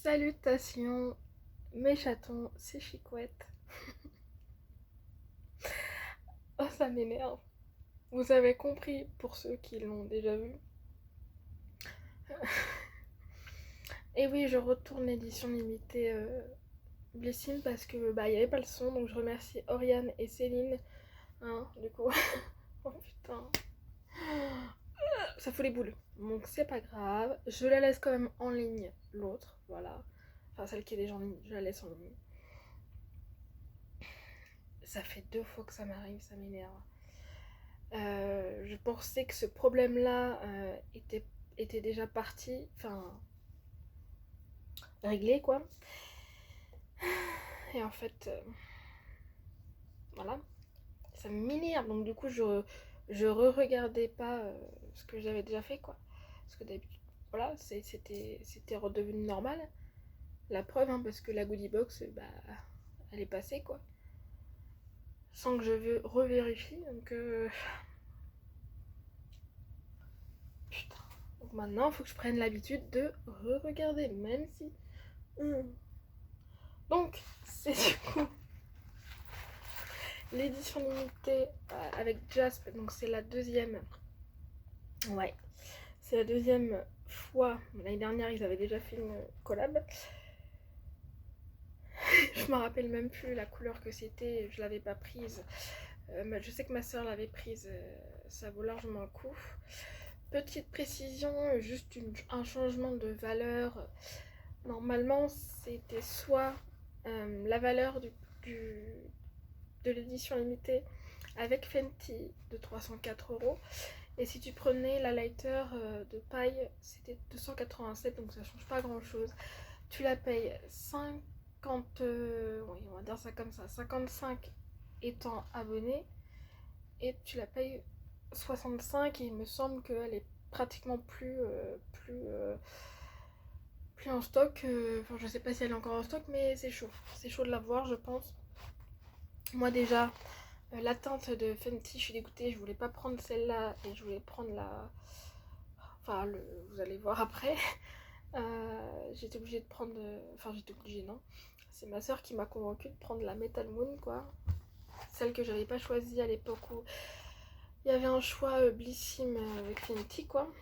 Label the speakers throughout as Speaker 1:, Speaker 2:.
Speaker 1: Salutations mes chatons, c'est Chicouette. Oh ça m'énerve. Vous avez compris pour ceux qui l'ont déjà vu. Et oui, je retourne l'édition limitée Blissim parce que il y avait pas le son, donc je remercie Oriane et Céline. Hein, du coup. Oh putain. Ça fout les boules. Donc c'est pas grave. Je la laisse quand même en ligne, l'autre, voilà. Enfin celle qui est déjà en ligne, je la laisse en ligne. Ça fait 2 fois que ça m'arrive, ça m'énerve. Je pensais que ce problème-là était déjà parti, enfin réglé quoi. Et en fait, voilà, ça m'énerve. Donc du coup, je re-regardais pas ce que j'avais déjà fait quoi. Parce que d'habitude, voilà, c'était redevenu normal. La preuve, hein, parce que la goodie box, elle est passée quoi. Sans que je revérifie. Donc putain. Donc maintenant, il faut que je prenne l'habitude de re-regarder, même si. Donc, c'est du coup l'édition limitée avec Jasp. Donc, c'est la deuxième. Ouais, c'est la deuxième fois. L'année dernière, ils avaient déjà fait une collab. Je me rappelle même plus la couleur que c'était. Je l'avais pas prise. Je sais que ma soeur l'avait prise. Ça vaut largement le coup. Petite précision, juste un changement de valeur. Normalement, c'était soit la valeur de l'édition limitée avec Fenty de 304€. Et si tu prenais la lighter de paille, c'était 287, donc ça change pas grand chose. Tu la payes 50, oui, on va dire ça comme ça, 55 étant abonné, et tu la payes 65, et il me semble qu'elle est pratiquement plus en stock. Enfin, je sais pas si elle est encore en stock, mais c'est chaud de la voir, je pense. Moi déjà, la teinte de Fenty, je suis dégoûtée, je voulais pas prendre celle-là et je voulais prendre la. Enfin, vous allez voir après. J'étais obligée de prendre. Enfin, j'étais obligée, non. C'est ma soeur qui m'a convaincue de prendre la Metal Moon, quoi. Celle que j'avais pas choisie à l'époque où il y avait un choix Blissim avec Fenty, quoi.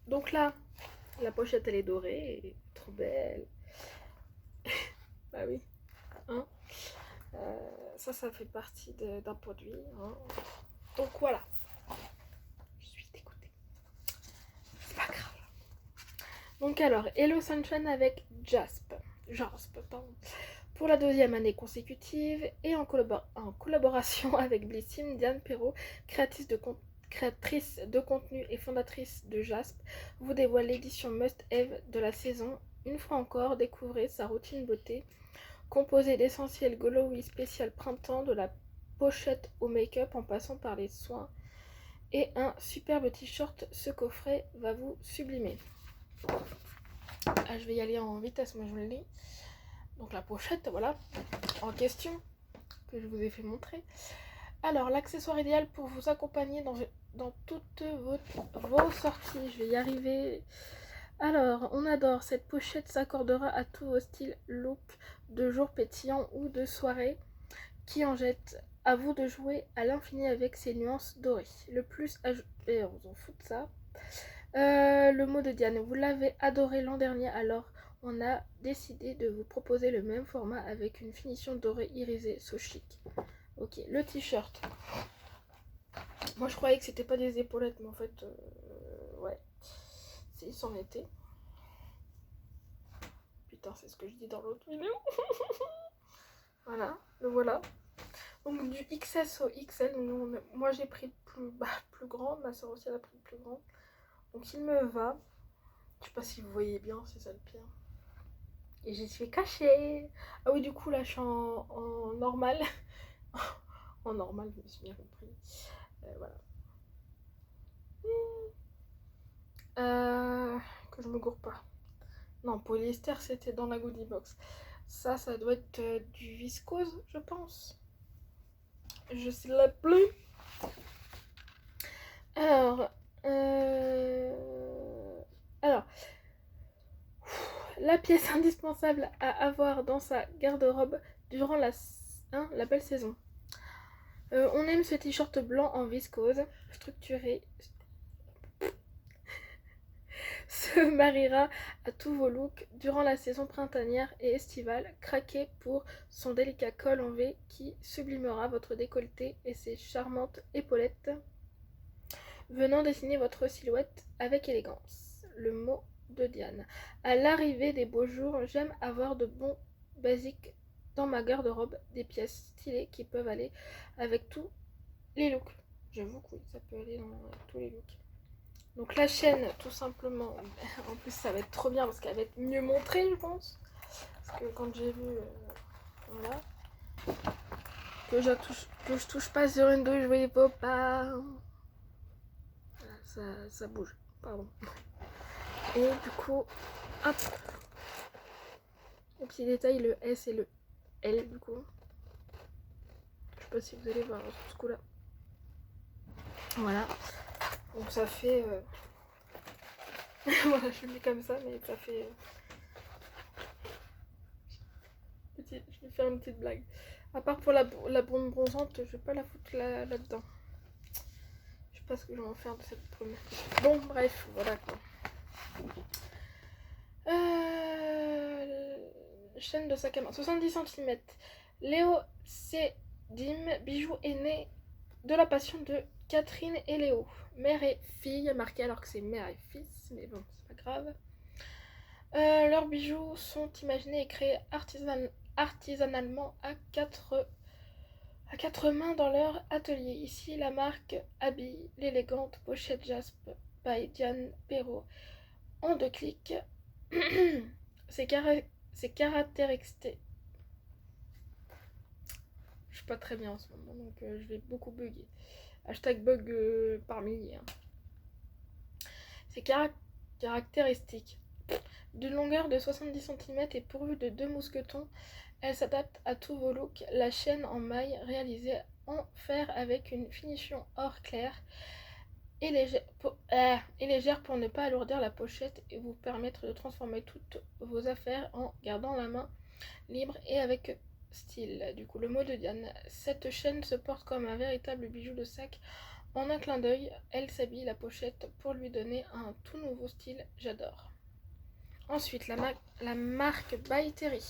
Speaker 1: Donc là, la pochette elle est dorée, et trop belle. Bah oui, hein. Ça fait partie d'un produit, hein. Donc voilà. Je suis dégoûtée. C'est pas grave. Donc alors, Hello Sunshine avec Jasp, pardon, pour la deuxième année consécutive et en collaboration avec Blissim, Diane Perrault, créatrice de contenu et fondatrice de Jasp, vous dévoile l'édition must-have de la saison. Une fois encore, découvrez sa routine beauté, composée d'essentiels glowy spécial printemps, de la pochette au make-up en passant par les soins, et un superbe t-shirt. Ce coffret va vous sublimer. Je vais y aller en vitesse, moi je le lis. Donc la pochette, voilà, en question, que je vous ai fait montrer. Alors, l'accessoire idéal pour vous accompagner dans toutes vos sorties. Je vais y arriver. Alors, on adore. Cette pochette s'accordera à tous vos styles look de jour pétillant ou de soirée qui en jette. À vous de jouer à l'infini avec ces nuances dorées. Le plus et on s'en fout de ça. Le mot de Diane, vous l'avez adoré l'an dernier, alors on a décidé de vous proposer le même format avec une finition dorée irisée, so chic. Ok, le t-shirt. Moi je croyais que c'était pas des épaulettes, mais en fait, ouais, si, c'en était. Putain, c'est ce que je dis dans l'autre vidéo. Voilà, le voilà. Donc du XS au XL, donc, moi j'ai pris plus grand, ma soeur aussi elle a pris le plus grand. Donc il me va. Je sais pas si vous voyez bien, c'est ça le pire. Et j'y suis cachée. Ah oui, du coup là je suis en normal. En normal, je me suis bien compris. Voilà. Que je me gourre pas. Non, polyester c'était dans la goodie box. Ça doit être du viscose, je pense. Je sais la plus. Alors, alors, La pièce indispensable à avoir dans sa garde-robe durant la belle saison. On aime ce t-shirt blanc en viscose, structuré, se mariera à tous vos looks durant la saison printanière et estivale. Craquez pour son délicat col en V qui sublimera votre décolleté et ses charmantes épaulettes, venant dessiner votre silhouette avec élégance. Le mot de Diane. À l'arrivée des beaux jours, j'aime avoir de bons basiques dans ma garde-robe, des pièces stylées qui peuvent aller avec tous les looks. J'avoue que oui, ça peut aller dans tous les looks. Donc la chaîne, tout simplement, en plus ça va être trop bien parce qu'elle va être mieux montrée, je pense. Parce que quand j'ai vu, voilà, que je touche pas sur une douille, je voyais pas, voilà, ça bouge, pardon. Et du coup, hop, au petit détail, le S et le L du coup. Je sais pas si vous allez voir ce coup là. Voilà. Donc ça fait... voilà, je le mets comme ça, mais ça fait... Je vais faire une petite blague. À part pour la bombe bronzante, je vais pas la foutre là-dedans. Je sais pas ce que je vais en faire de cette brume. Bon, bref, voilà quoi. Chaîne de sac à main, 70 cm. Léo Dim, bijou aîné de la passion de Catherine et Léo. Mère et fille, marqué alors que c'est mère et fils, mais bon, c'est pas grave. Leurs bijoux sont imaginés et créés artisanalement à quatre mains dans leur atelier. Ici, la marque habille l'élégante pochette Jasp by Diane Perrault. En 2 clics, c'est caractéristique. Je suis pas très bien en ce moment, donc je vais beaucoup bugger. Hashtag bug par milliers. Hein. C'est caractéristique. D'une longueur de 70 cm et pourvue de 2 mousquetons, elle s'adapte à tous vos looks. La chaîne en maille réalisée en fer avec une finition or clair et légère pour ne pas alourdir la pochette et vous permettre de transformer toutes vos affaires en gardant la main libre et avec style. Du coup, le mot de Diane. Cette chaîne se porte comme un véritable bijou de sac. En un clin d'œil, elle s'habille la pochette pour lui donner un tout nouveau style. J'adore. Ensuite, la marque By Terry.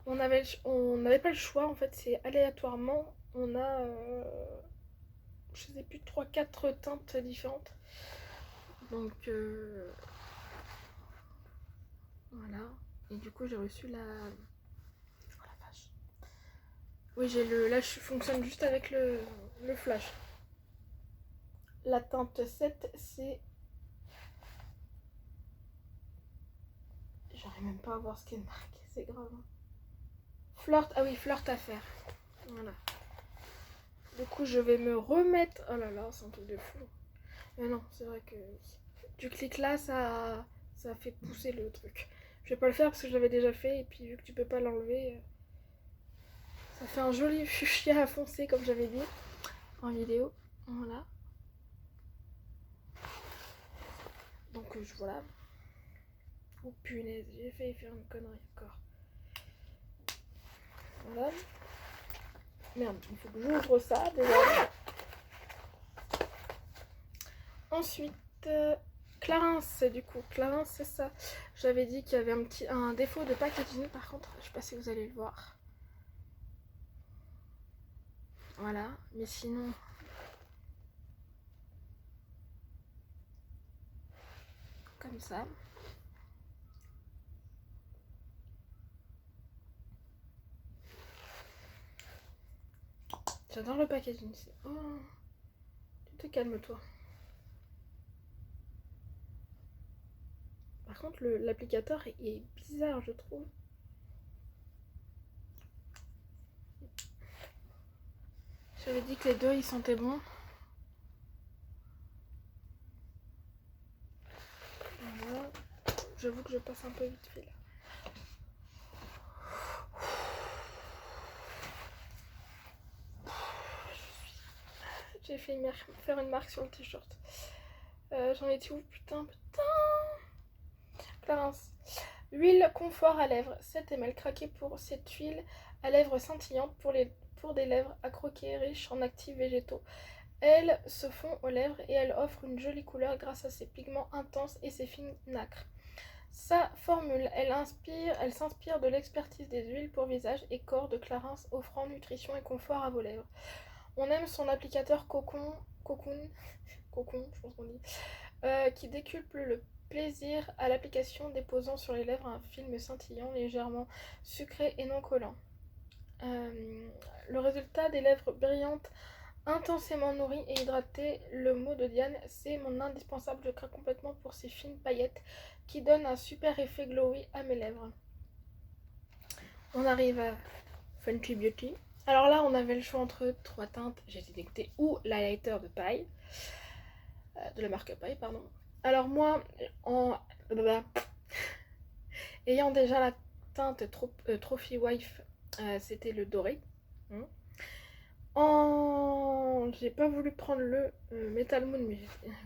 Speaker 1: On n'avait pas le choix, en fait, c'est aléatoirement. On a, je sais plus, 3-4 teintes différentes. Donc, voilà. Et du coup, j'ai reçu la... Oh la vache. Oui, j'ai le... Là, je fonctionne juste avec le flash. La teinte 7, c'est... J'arrive même pas à voir ce qu'elle marque, c'est grave. Flirt, ah oui, flirt à faire. Voilà. Du coup, je vais me remettre... Oh là là, c'est un truc de fou. Mais non, c'est vrai que du clic là, ça fait pousser le truc. Je vais pas le faire parce que je l'avais déjà fait et puis vu que tu peux pas l'enlever, ça fait un joli fuchsia à foncer comme j'avais dit en vidéo. Voilà. Donc voilà. Oh punaise, j'ai failli faire une connerie encore. Voilà. Merde, il faut que j'ouvre ça déjà. Ensuite, Clarins, du coup. Clarins, c'est ça. J'avais dit qu'il y avait un défaut de packaging, par contre, je sais pas si vous allez le voir. Voilà, mais sinon... Comme ça. J'adore le packaging. Oh, tu te calmes toi. Par contre, l'applicateur est bizarre, je trouve. J'avais dit que les deux, ils sentaient bon. Voilà. J'avoue que je passe un peu vite fait là. J'ai fait faire une marque sur le t-shirt. J'en étais où? Putain. Clarins. Huile confort à lèvres, 7 ml craqué pour cette huile à lèvres scintillante pour des lèvres à croquer riches en actifs végétaux. Elle se fond aux lèvres et elle offre une jolie couleur grâce à ses pigments intenses et ses fines nacres. Sa formule, elle s'inspire de l'expertise des huiles pour visage et corps de Clarins, offrant nutrition et confort à vos lèvres. On aime son applicateur cocoon, je pense qu'on dit, qui décuple le plaisir à l'application, déposant sur les lèvres un film scintillant, légèrement sucré et non collant. Le résultat des lèvres brillantes, intensément nourries et hydratées, le mot de Diane, c'est mon indispensable, je craque complètement pour ces fines paillettes qui donnent un super effet glowy à mes lèvres. On arrive à Fenty Beauty. Alors là, on avait le choix entre 3 teintes, j'ai été dégoûtée, ou l'highlighter de paille, de la marque Paille, pardon. Alors moi, ayant déjà la teinte Trophy Wife, c'était le doré. J'ai pas voulu prendre le Metal Moon, mais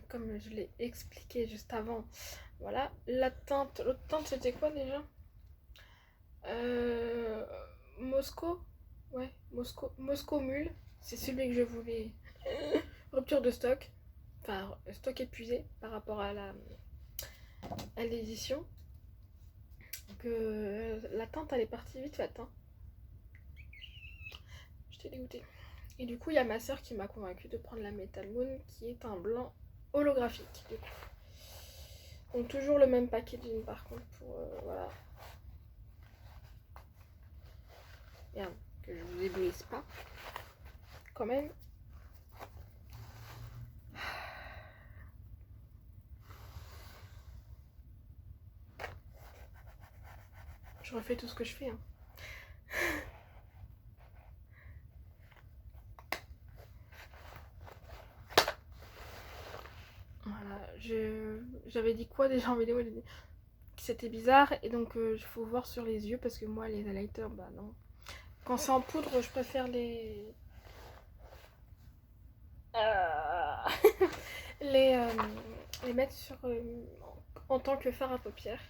Speaker 1: comme je l'ai expliqué juste avant, voilà. L'autre teinte c'était quoi déjà? Moscow. Ouais, Moscow Mule. C'est celui que je voulais. Rupture de stock. Enfin, stock épuisé par rapport à l'édition. Donc la teinte elle est partie vite faite. Hein. J'étais dégoûtée. Et du coup, il y a ma soeur qui m'a convaincue de prendre la Metal Moon, qui est un blanc holographique. Du coup. Donc toujours le même packaging par contre pour voilà. Merde, que je vous éblouisse pas. Quand même. Je refais tout ce que je fais. Hein. Voilà, j'avais dit quoi déjà en vidéo? C'était bizarre et donc il faut voir sur les yeux parce que moi les highlighters, bah non. Quand c'est en poudre, je préfère les... les mettre sur, en tant que fard à paupières.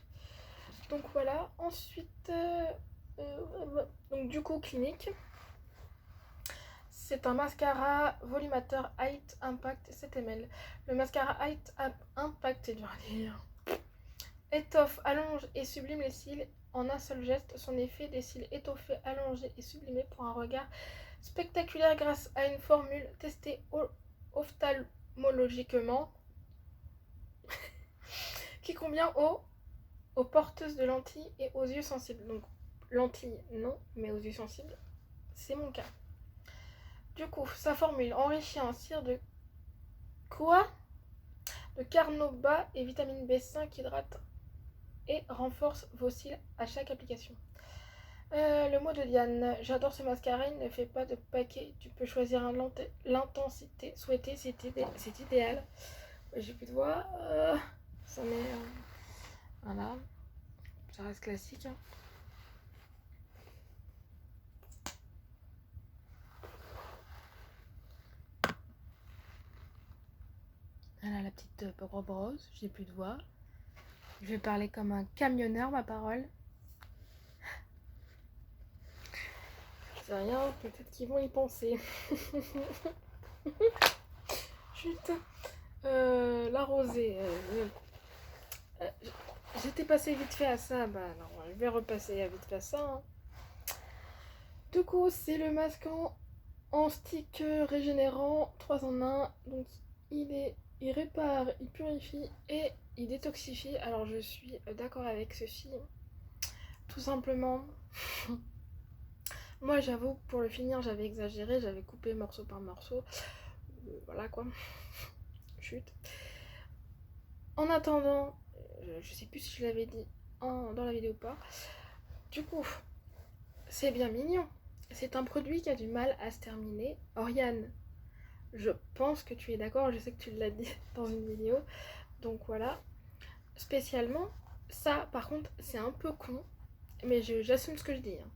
Speaker 1: Donc voilà, ensuite, donc du coup Clinique. C'est un mascara volumateur Height Impact 7 ml. Le mascara Height Impact, c'est dur à dire, étoffe, allonge et sublime les cils en un seul geste. Son effet des cils étoffés, allongés et sublimés pour un regard spectaculaire grâce à une formule testée ophtalmologiquement qui convient aux porteuses de lentilles et aux yeux sensibles. Donc lentilles non, mais aux yeux sensibles, c'est mon cas. Du coup, sa formule enrichie en cire de quoi? De carnauba et vitamine B5 hydrate et renforce vos cils à chaque application. Le mot de Diane, j'adore ce mascara, il ne fait pas de paquet, tu peux choisir l'intensité souhaitée, c'est idéal. J'ai plus de voix, ça met... voilà, ça reste classique. Hein. Voilà la petite robe rose, j'ai plus de voix. Je vais parler comme un camionneur, ma parole. Je sais rien, peut-être qu'ils vont y penser. Chut. La rosée. J'étais passée vite fait à ça, bah non, je vais repasser vite fait à ça. Hein. Du coup, c'est le masque en stick régénérant 3 en 1. Donc il répare, il purifie et il détoxifie. Alors je suis d'accord avec ceci. Tout simplement. Moi j'avoue, pour le finir, j'avais exagéré, j'avais coupé morceau par morceau. Voilà quoi. Chut. En attendant, je sais plus si je l'avais dit dans la vidéo ou pas. Du coup, c'est bien mignon. C'est un produit qui a du mal à se terminer. Oriane, je pense que tu es d'accord, je sais que tu l'as dit dans une vidéo. Donc voilà. Spécialement, ça par contre, c'est un peu con. Mais j'assume ce que je dis. Hein.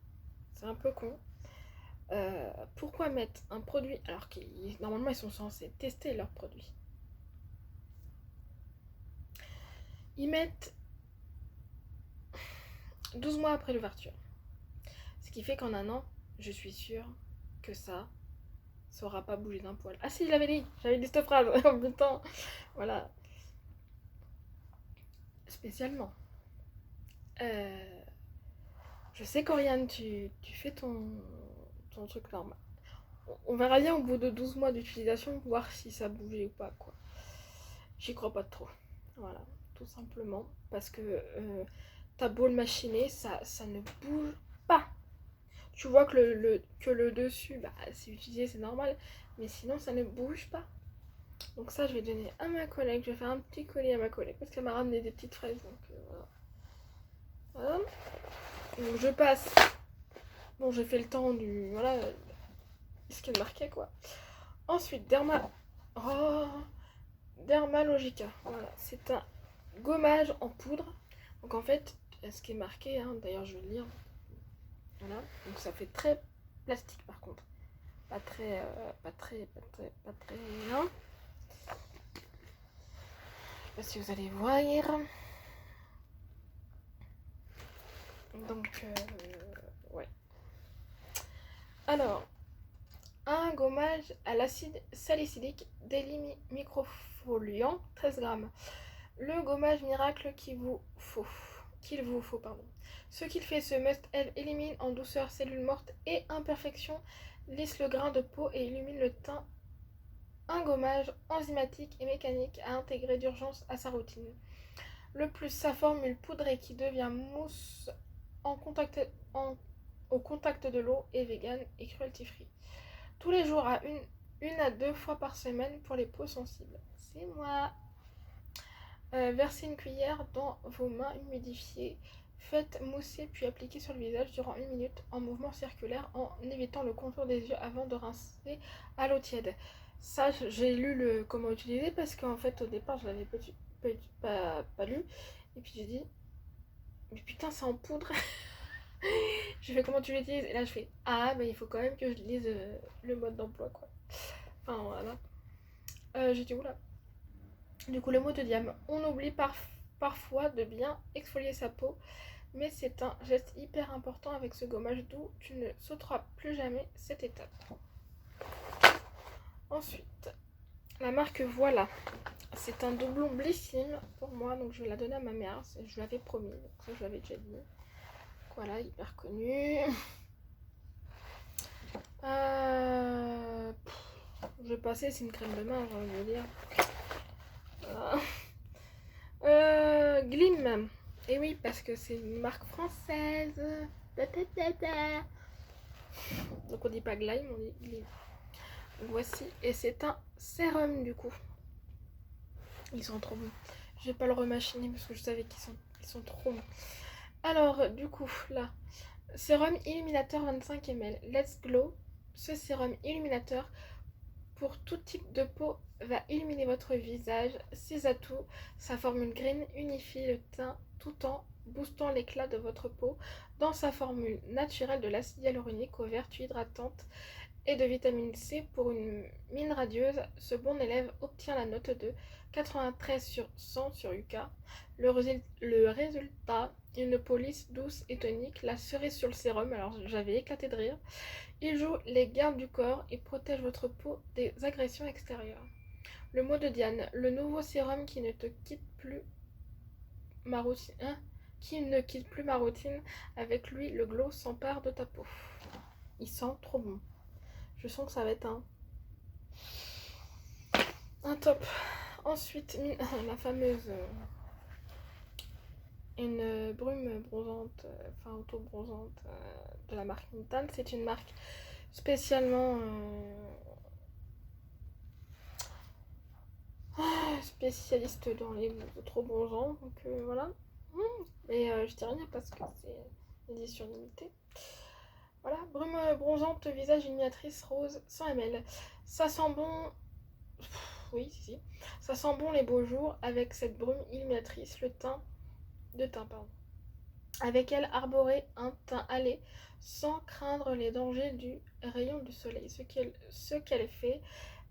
Speaker 1: C'est un peu con. Pourquoi mettre un produit alors que normalement ils sont censés tester leurs produits? Ils mettent 12 mois après l'ouverture. Ce qui fait qu'en un an, je suis sûre que ça aura pas bougé d'un poil. Ah si, j'avais dit cette phrase en même temps. Voilà. Spécialement. Je sais qu'Oriane, tu fais ton truc normal. On verra bien au bout de 12 mois d'utilisation, voir si ça bougeait ou pas, quoi. J'y crois pas trop. Voilà, tout simplement. Parce que t'as beau le machiner, ça ne bouge pas. Tu vois que le dessus, bah, c'est utilisé, c'est normal. Mais sinon, ça ne bouge pas. Donc ça, je vais donner à ma collègue. Je vais faire un petit collier à ma collègue. Parce qu'elle m'a ramené des petites fraises. Donc voilà. Donc je passe. Bon, j'ai fait le temps du... Voilà. Ce qu'elle marquait, quoi. Ensuite, Dermalogica. Voilà. C'est un gommage en poudre. Donc en fait, ce qui est marqué, hein, d'ailleurs je vais le lire. Voilà. Donc ça fait très plastique par contre. Pas très... Hein. Je sais pas si vous allez voir. Donc, ouais. Alors, un gommage à l'acide salicylique microfoliant, 13 grammes. Le gommage miracle qu'il vous faut. Ce qu'il fait, ce must-have élimine en douceur cellules mortes et imperfections, lisse le grain de peau et illumine le teint. Un gommage enzymatique et mécanique à intégrer d'urgence à sa routine. Le plus, sa formule poudrée qui devient mousse au contact de l'eau est vegan et cruelty free. Tous les jours à une à deux fois par semaine pour les peaux sensibles. C'est moi. Versez une cuillère dans vos mains humidifiées. Faites mousser puis appliquer sur le visage durant 1 minute en mouvement circulaire en évitant le contour des yeux avant de rincer à l'eau tiède. Ça, j'ai lu le comment utiliser parce qu'en fait au départ je l'avais pas lu. Et puis j'ai dit, mais putain c'est en poudre. Je fais comment tu l'utilises et là je fais ah mais il faut quand même que je lise le mode d'emploi quoi. Enfin voilà. J'ai dit oula. Du coup le mot de diam. On oublie parfois de bien exfolier sa peau, mais c'est un geste hyper important avec ce gommage d'où tu ne sauteras plus jamais cette étape. Ensuite, la marque Voilà. C'est un doublon blissime pour moi, donc je vais la donner à ma mère. Je l'avais promis, donc ça je l'avais déjà dit. Voilà, hyper connu. Je vais passer, c'est une crème de main, j'ai envie de dire. Glim. Et oui, parce que c'est une marque française. Donc on dit pas Glim, on dit Glim. Voici, et c'est un sérum du coup. Ils sont trop bons. Je vais pas le remachiner parce que je savais qu'ils sont trop bons. Alors, du coup, là, sérum illuminateur 25 ml. Let's Glow. Ce sérum illuminateur pour tout type de peau va illuminer votre visage. Ses atouts, sa formule green unifie le teint tout en boostant l'éclat de votre peau. Dans sa formule naturelle de l'acide hyaluronique aux vertus hydratantes et de vitamine C pour une mine radieuse, ce bon élève obtient la note de 93 sur 100 sur Yuka. Le résultat, une peau lisse, douce et tonique. La cerise sur le sérum, alors j'avais éclaté de rire. Il joue les gardes du corps et protège votre peau des agressions extérieures. Le mot de Diane, le nouveau sérum qui ne quitte plus ma routine. Avec lui, le glow s'empare de ta peau. Il sent trop bon. Je sens que ça va être un top. Ensuite, la fameuse une brume bronzante, enfin auto-bronzante de la marque Mintan. C'est une marque spécialement spécialiste dans les auto-bronzants. Donc voilà. Et je dis rien parce que c'est édition limitée. Voilà, brume bronzante visage illuminatrice rose 100 ml. Ça sent bon. Oui, si. Ça sent bon les beaux jours avec cette brume illuminatrice, le teint. Avec elle, arborer un teint hâlé sans craindre les dangers du rayon du soleil. Ce qu'elle fait,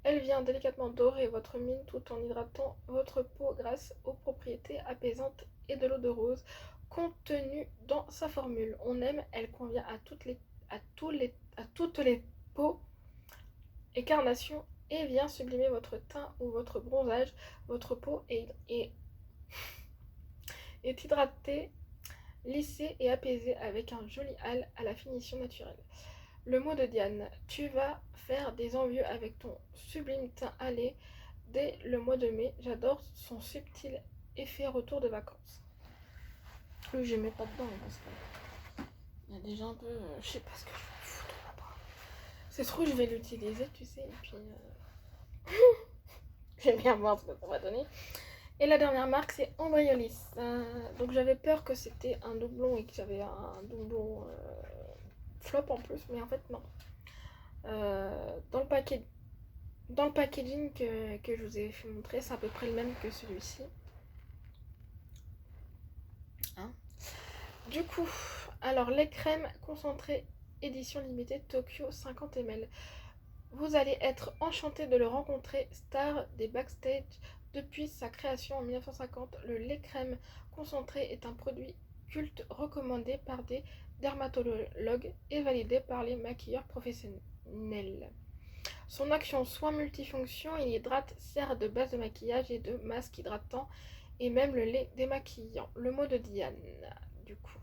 Speaker 1: Elle vient délicatement dorer votre mine tout en hydratant votre peau grâce aux propriétés apaisantes et de l'eau de rose contenue dans sa formule. On aime, elle convient à toutes les peaux et carnations et vient sublimer votre teint ou votre bronzage. Votre peau est hydratée, lissée et apaisée avec un joli hâle à la finition naturelle. Le mot de Diane, tu vas faire des envieux avec ton sublime teint hâlé dès le mois de mai. J'adore son subtil effet retour de vacances. Lui, je mets pas dedans, parce que il y a déjà un peu. Je sais pas ce que je vais foutre là-bas. C'est trop, je vais l'utiliser, tu sais, et puis. J'aime bien voir ce que ça va donner. Et la dernière marque, c'est Embryolisse. Donc j'avais peur que c'était un doublon et que j'avais un doublon flop en plus, mais en fait, non. Dans le packaging que je vous ai fait montrer, c'est à peu près le même que celui-ci. Hein, du coup, alors les crèmes concentrées édition limitée Tokyo 50 ml. Vous allez être enchanté de le rencontrer, star des backstage depuis sa création en 1950. Le lait crème concentré est un produit culte recommandé par des dermatologues et validé par les maquilleurs professionnels. Son action soin multifonction, il hydrate, sert de base de maquillage et de masque hydratant et même le lait démaquillant. Le mot de Diane, du coup.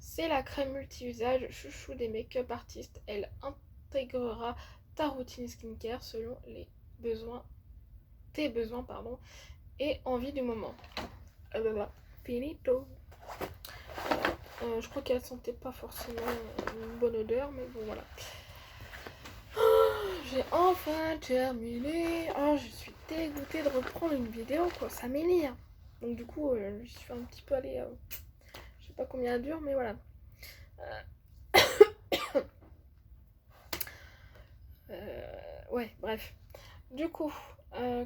Speaker 1: C'est la crème multi-usage chouchou des make-up artistes. Elle intégrera ta routine skincare selon tes besoins et envie du moment. Finito. Je crois qu'elle sentait pas forcément une bonne odeur, mais bon voilà. J'ai enfin terminé. Oh, je suis dégoûtée de reprendre une vidéo, quoi. Ça m'énerve. Donc du coup, je suis un petit peu allée. Je sais pas combien elle dure, mais voilà. Ouais, bref. Du coup,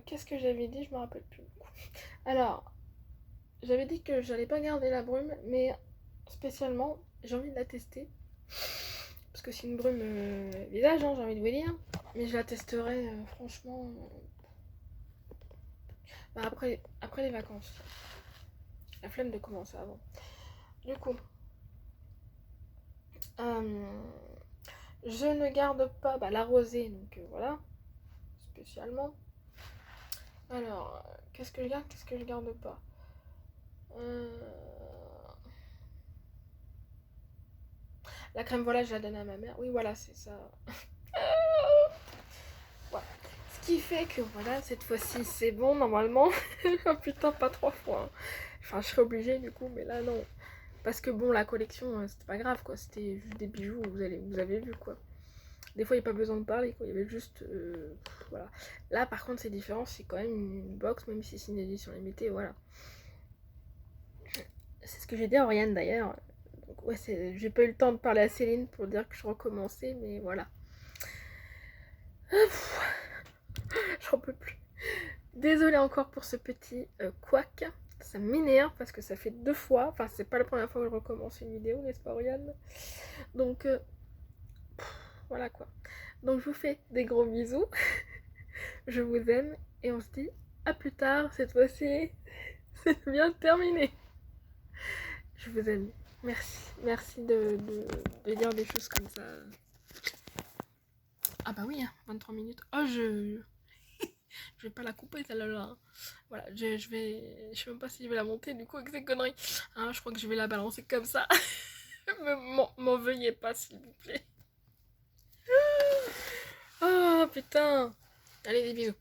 Speaker 1: qu'est-ce que j'avais dit? Je me rappelle plus. Alors, j'avais dit que j'allais pas garder la brume, mais spécialement, j'ai envie de la tester. Parce que c'est une brume visage, hein, j'ai envie de vous dire. Mais je la testerai, franchement, après les vacances. La flemme de commencer avant. Du coup, je ne garde pas la rosée, donc voilà, spécialement. Alors, qu'est-ce que je garde pas? La crème voilà, je la donne à ma mère. Oui, voilà, c'est ça. Voilà. Ce qui fait que voilà, cette fois-ci, c'est bon, normalement. Oh putain, pas 3 fois. Hein. Enfin, je serais obligée du coup, mais là, non. Parce que bon, la collection, c'était pas grave, quoi. C'était juste des bijoux, vous avez vu, quoi. Des fois, il n'y a pas besoin de parler, quoi. Il y avait juste... voilà. Là, par contre, c'est différent. C'est quand même une box, même si c'est une édition limitée, voilà. C'est ce que j'ai dit à Oriane, d'ailleurs. Donc, ouais, j'ai pas eu le temps de parler à Céline pour dire que je recommençais, mais voilà. J'en peux plus. Désolée encore pour ce petit couac. Ça m'énerve parce que ça fait 2 fois. Enfin, c'est pas la première fois que je recommence une vidéo, n'est-ce pas, Oriane? Donc, voilà quoi. Donc, je vous fais des gros bisous. Je vous aime et on se dit à plus tard. Cette fois-ci, c'est bien terminé. Je vous aime. Merci de dire des choses comme ça. Ah bah oui, hein, 23 minutes. Oh, je vais pas la couper celle-là. Voilà, je sais même pas si je vais la monter du coup avec ces conneries. Hein, je crois que je vais la balancer comme ça. M'en veuillez pas s'il vous plaît. Oh putain. Allez, des bisous.